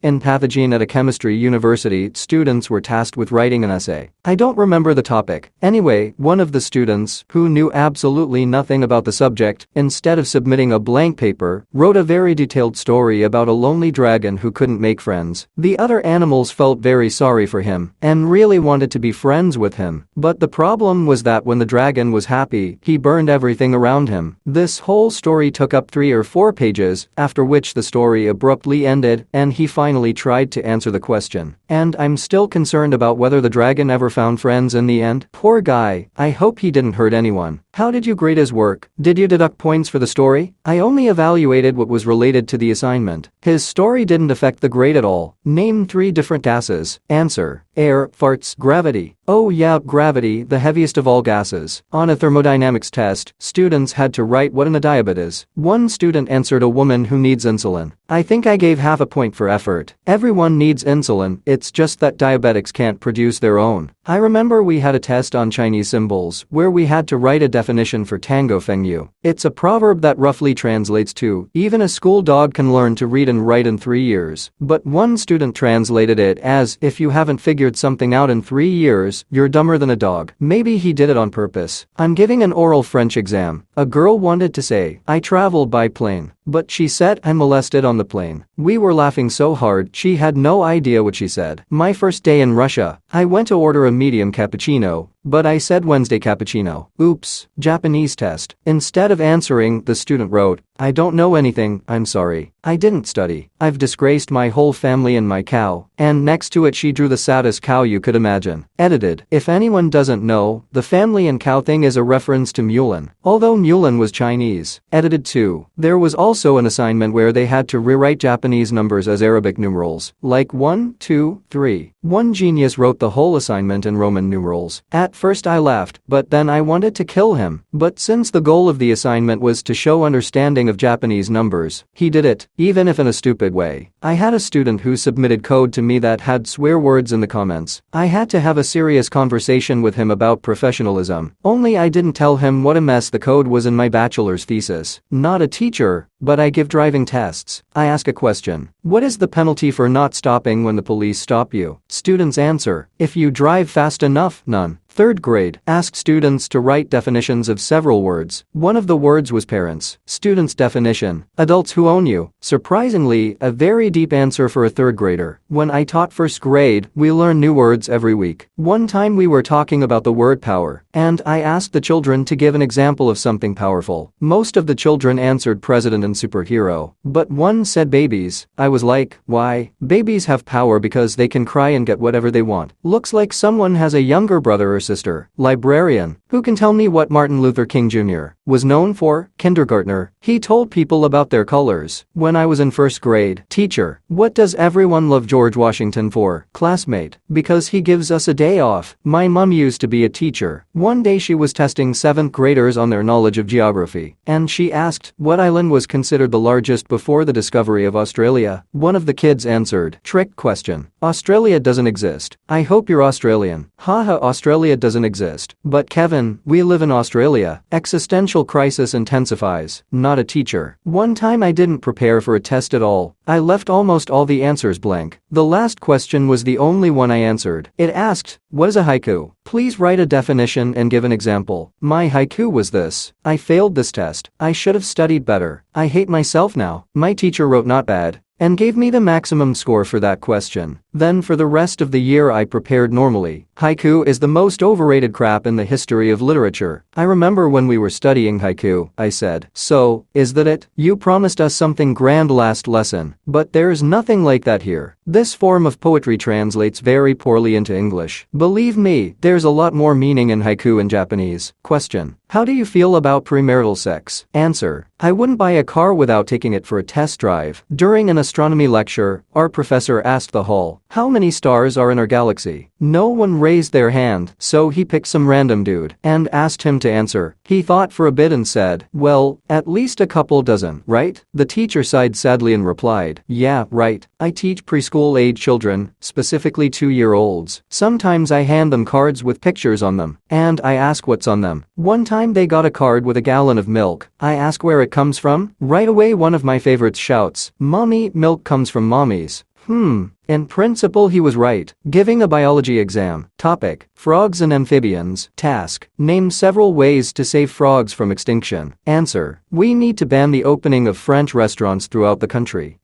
In Pathogene at a chemistry university, students were tasked with writing an essay. I don't remember the topic. Anyway, one of the students, who knew absolutely nothing about the subject, instead of submitting a blank paper, wrote a very detailed story about a lonely dragon who couldn't make friends. The other animals felt very sorry for him and really wanted to be friends with him. But the problem was that when the dragon was happy, he burned everything around him. This whole story took up 3 or 4 pages, after which the story abruptly ended and he finally tried to answer the question. And I'm still concerned about whether the dragon ever found friends in the end. Poor guy, I hope he didn't hurt anyone. How did you grade his work? Did you deduct points for the story? I only evaluated what was related to the assignment. His story didn't affect the grade at all. Name 3 different gases. Answer: air, farts, gravity. Oh yeah, gravity, the heaviest of all gases. On a thermodynamics test, students had to write what an adiabate is. One student answered: a woman who needs insulin. I think I gave half a point for effort. Everyone needs insulin, it's just that diabetics can't produce their own. I remember we had a test on Chinese symbols where we had to write a definition for Tango Fengyu. It's a proverb that roughly translates to, even a school dog can learn to read and write in 3 years. But one student translated it as, if you haven't figured something out in 3 years, you're dumber than a dog. Maybe he did it on purpose. I'm giving an oral French exam. A girl wanted to say, I traveled by plane. But she said, I molested on the plane. We were laughing so hard she had no idea what she said. My first day in Russia, I went to order a medium cappuccino, but I said Wednesday cappuccino. Oops, Japanese test. Instead of answering, the student wrote, I don't know anything, I'm sorry. I didn't study. I've disgraced my whole family and my cow. And next to it she drew the saddest cow you could imagine. Edited. If anyone doesn't know, the family and cow thing is a reference to Mulan, although Mulan was Chinese. Edited 2. There was also an assignment where they had to rewrite Japanese numbers as Arabic numerals, like 1, 2, 3. One genius wrote the whole assignment in Roman numerals. At first I laughed, but then I wanted to kill him. But since the goal of the assignment was to show understanding of Japanese numbers, he did it, even if in a stupid way. I had a student who submitted code to me that had swear words in the comments. I had to have a serious conversation with him about professionalism, only I didn't tell him what a mess the code was in my bachelor's thesis. Not a teacher, but I give driving tests. I ask a question. What is the penalty for not stopping when the police stop you? Students answer, if you drive fast enough, none. 3rd grade, asked students to write definitions of several words. One of the words was parents. Students' definition, adults who own you. Surprisingly, a very deep answer for a 3rd grader. When I taught 1st grade, we learn new words every week. One time we were talking about the word power, and I asked the children to give an example of something powerful. Most of the children answered president and superhero, but one said babies. I was like, why? Babies have power because they can cry and get whatever they want. Looks like someone has a younger brother or sister. Librarian. Who can tell me what Martin Luther King Jr. was known for? Kindergartner. He told people about their colors. When I was in 1st grade. Teacher. What does everyone love George Washington for? Classmate. Because he gives us a day off. My mom used to be a teacher. One day she was testing 7th graders on their knowledge of geography, and she asked what island was considered the largest before the discovery of Australia. One of the kids answered, trick question. Australia doesn't exist. I hope you're Australian. Haha, Australia doesn't exist. But Kevin, we live in Australia. Existential crisis intensifies. Not a teacher. One time I didn't prepare for a test at all. I left almost all the answers blank. The last question was the only one I answered. It asked, what is a haiku? Please write a definition and give an example. My haiku was this. I failed this test. I should have studied better. I hate myself now. My teacher wrote not bad and gave me the maximum score for that question. Then for the rest of the year I prepared normally. Haiku is the most overrated crap in the history of literature. I remember when we were studying haiku, I said, so, is that it? You promised us something grand last lesson, but there's nothing like that here. This form of poetry translates very poorly into English. Believe me, there's a lot more meaning in haiku in Japanese. Question. How do you feel about premarital sex? Answer. I wouldn't buy a car without taking it for a test drive. During an astronomy lecture, our professor asked the hall, how many stars are in our galaxy? No one raised their hand, so he picked some random dude and asked him to answer. He thought for a bit and said, well, at least a couple dozen, right? The teacher sighed sadly and replied, yeah, right. I teach preschool-age children, specifically 2-year-olds. Sometimes I hand them cards with pictures on them, and I ask what's on them. One time they got a card with a gallon of milk. I ask where it comes from. Right away one of my favorites shouts, Mommy, milk comes from mommies. In principle he was right. Giving a biology exam. Topic: Frogs and amphibians. Task: name several ways to save frogs from extinction. Answer: we need to ban the opening of French restaurants throughout the country.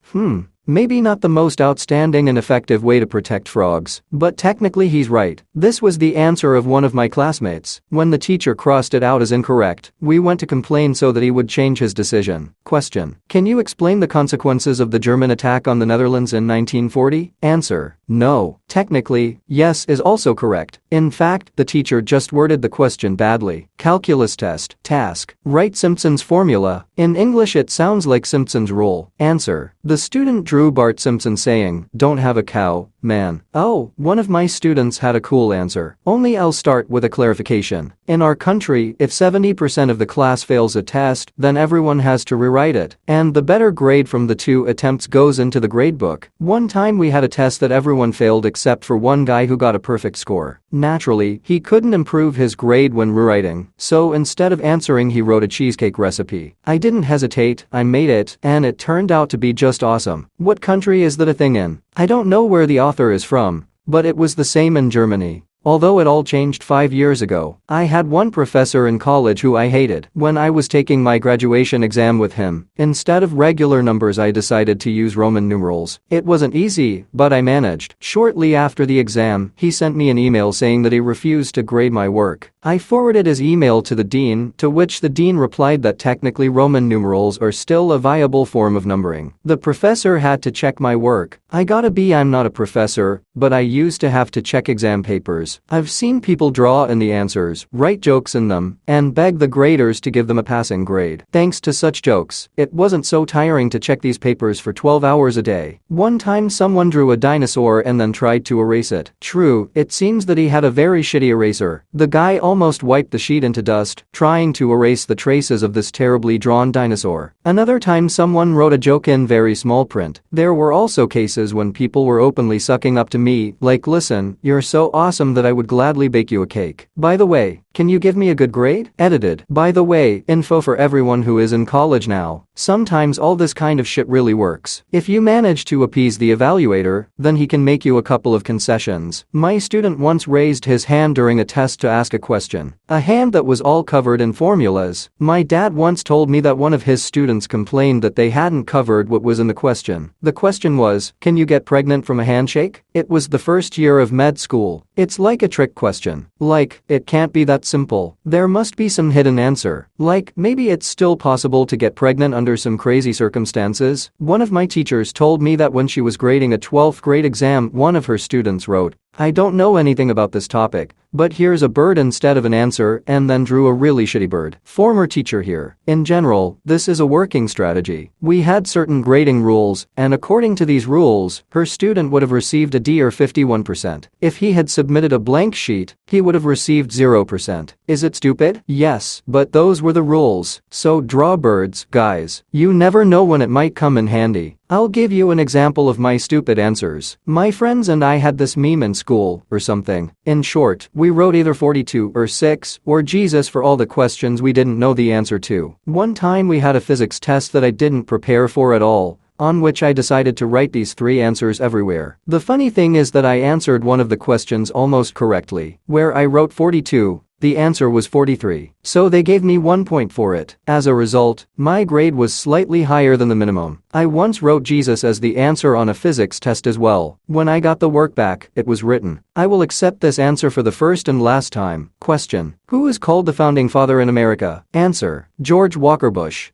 Maybe not the most outstanding and effective way to protect frogs, but technically he's right. This was the answer of one of my classmates. When the teacher crossed it out as incorrect, we went to complain so that he would change his decision. Question: can you explain the consequences of the German attack on the Netherlands in 1940? Answer: no. Technically, yes is also correct. In fact, the teacher just worded the question badly. Calculus test. Task: write Simpson's formula. In English it sounds like Simpson's rule. Answer: the student drew Bart Simpson saying, "Don't have a cow, man." Oh, one of my students had a cool answer. Only I'll start with a clarification. In our country, if 70% of the class fails a test, then everyone has to rewrite it. And the better grade from the 2 attempts goes into the gradebook. One time we had a test that everyone failed except for one guy who got a perfect score. Naturally, he couldn't improve his grade when rewriting, so instead of answering he wrote a cheesecake recipe. I didn't hesitate, I made it, and it turned out to be just awesome. What country is that a thing in? I don't know where the author is from, but it was the same in Germany. Although it all changed 5 years ago, I had one professor in college who I hated. When I was taking my graduation exam with him, instead of regular numbers I decided to use Roman numerals. It wasn't easy, but I managed. Shortly after the exam, he sent me an email saying that he refused to grade my work. I forwarded his email to the dean, to which the dean replied that technically Roman numerals are still a viable form of numbering. The professor had to check my work. I got a B. I'm not a professor, but I used to have to check exam papers. I've seen people draw in the answers, write jokes in them, and beg the graders to give them a passing grade. Thanks to such jokes, it wasn't so tiring to check these papers for 12 hours a day. One time someone drew a dinosaur and then tried to erase it. True, it seems that he had a very shitty eraser. The guy almost wiped the sheet into dust, trying to erase the traces of this terribly drawn dinosaur. Another time someone wrote a joke in very small print. There were also cases when people were openly sucking up to me, like, "Listen, you're so awesome that I would gladly bake you a cake. By the way, can you give me a good grade?" Edited. By the way, info for everyone who is in college now. Sometimes all this kind of shit really works. If you manage to appease the evaluator, then he can make you a couple of concessions. My student once raised his hand during a test to ask a question. A hand that was all covered in formulas. My dad once told me that one of his students complained that they hadn't covered what was in the question. The question was, can you get pregnant from a handshake? It was the first year of med school. It's like a trick question. Like, it can't be that simple. There must be some hidden answer. Like, maybe it's still possible to get pregnant under some crazy circumstances. One of my teachers told me that when she was grading a 12th grade exam, one of her students wrote, "I don't know anything about this topic, but here's a bird" instead of an answer, and then drew a really shitty bird. Former teacher here. In general, this is a working strategy. We had certain grading rules, and according to these rules, her student would have received a D or 51%. If he had submitted a blank sheet, he would have received 0%. Is it stupid? Yes, but those were the rules. So draw birds, guys. You never know when it might come in handy. I'll give you an example of my stupid answers. My friends and I had this meme in school, or something. In short, we wrote either 42 or 6 or Jesus for all the questions we didn't know the answer to. One time we had a physics test that I didn't prepare for at all, on which I decided to write these 3 answers everywhere. The funny thing is that I answered one of the questions almost correctly. Where I wrote 42, the answer was 43. So they gave me 1 point for it. As a result, my grade was slightly higher than the minimum. I once wrote Jesus as the answer on a physics test as well. When I got the work back, it was written, "I will accept this answer for the first and last time." Question: who is called the founding father in America? Answer: George Walker Bush.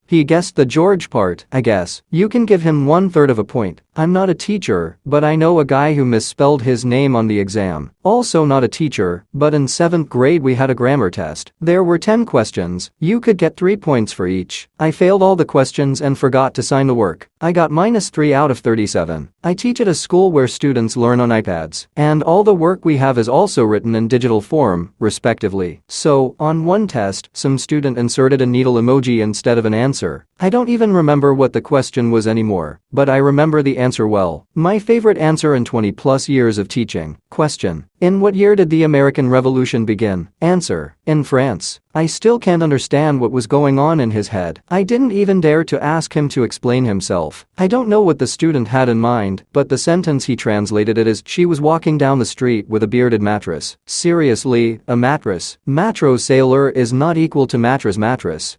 He guessed the George part, I guess. You can give him 1/3 of a point. I'm not a teacher, but I know a guy who misspelled his name on the exam. Also not a teacher, but in 7th grade we had a grammar test. There were 10 questions. You could get 3 points for each. I failed all the questions and forgot to sign the work. I got -3 out of 37. I teach at a school where students learn on iPads, and all the work we have is also written in digital form, respectively. So, on one test, some student inserted a needle emoji instead of an answer Answer: I don't even remember what the question was anymore, but I remember the answer well. My favorite answer in 20 plus years of teaching. Question: in what year did the American Revolution begin? Answer: in France. I still can't understand what was going on in his head. I didn't even dare to ask him to explain himself. I don't know what the student had in mind, but the sentence he translated it as she was walking down the street with a bearded mattress. Seriously, a mattress. Mattress sailor is not equal to mattress.